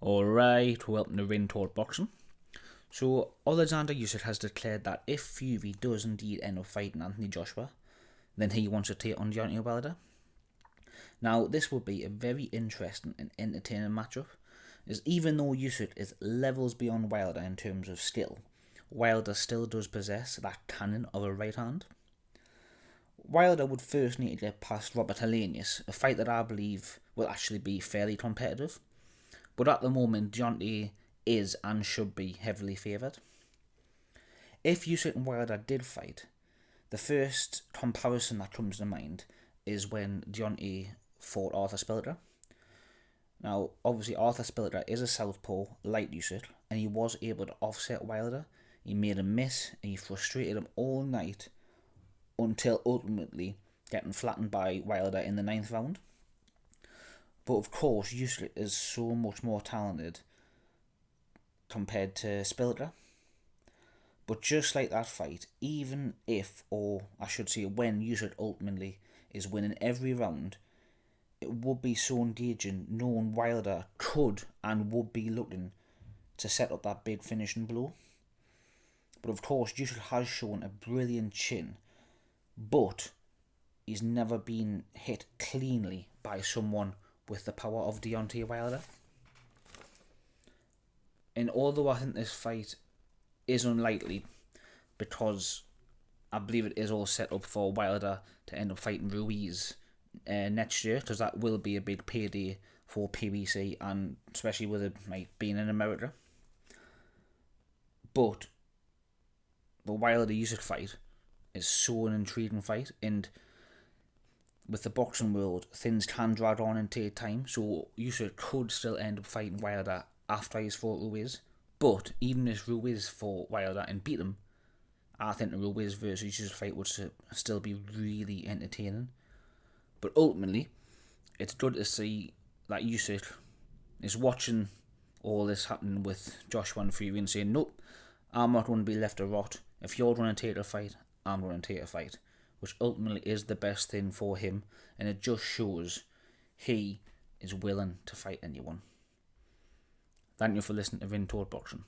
Alright, welcome to Ring Talk Boxing. So, Alexander Usyk has declared that if Fury does indeed end up fighting Anthony Joshua, then he wants to take on Deontay Wilder. Now, this will be a very interesting and entertaining matchup, as even though Usyk is levels beyond Wilder in terms of skill, Wilder still does possess that cannon of a right hand. Wilder would first need to get past Robert Helenius, a fight that I believe will actually be fairly competitive. But at the moment, Deontay is and should be heavily favoured. If Usyk and Wilder did fight, the first comparison that comes to mind is when Deontay fought Arthur Spilker. Now, obviously, Arthur Spilker is a southpaw like Usyk, and he was able to offset Wilder. He made him miss, and he frustrated him all night until ultimately getting flattened by Wilder in the 9th round. But of course, Usyk is so much more talented compared to Spilker. But just like that fight, even if, or I should say when Usyk ultimately is winning every round, it would be so engaging knowing Wilder could and would be looking to set up that big finishing blow. But of course, Usyk has shown a brilliant chin, but he's never been hit cleanly by someone with the power of Deontay Wilder. And although I think this fight is unlikely, because I believe it is all set up for Wilder to end up fighting Ruiz next year, because that will be a big payday for PBC, and especially with it being in America. But the Wilder-Usyk fight is so an intriguing fight, and with the boxing world, things can drag on and take time, so Usyk could still end up fighting Wilder after he's fought Ruiz. But even if Ruiz fought Wilder and beat him, I think the Ruiz versus Usyk fight would still be really entertaining. But ultimately, it's good to see that Usyk is watching all this happening with Joshua and Fury and saying, nope, I'm not going to be left to rot. If you're going to take a fight, I'm going to take a fight. Which ultimately is the best thing for him, and it just shows he is willing to fight anyone. Thank you for listening to Ring Talk Boxing.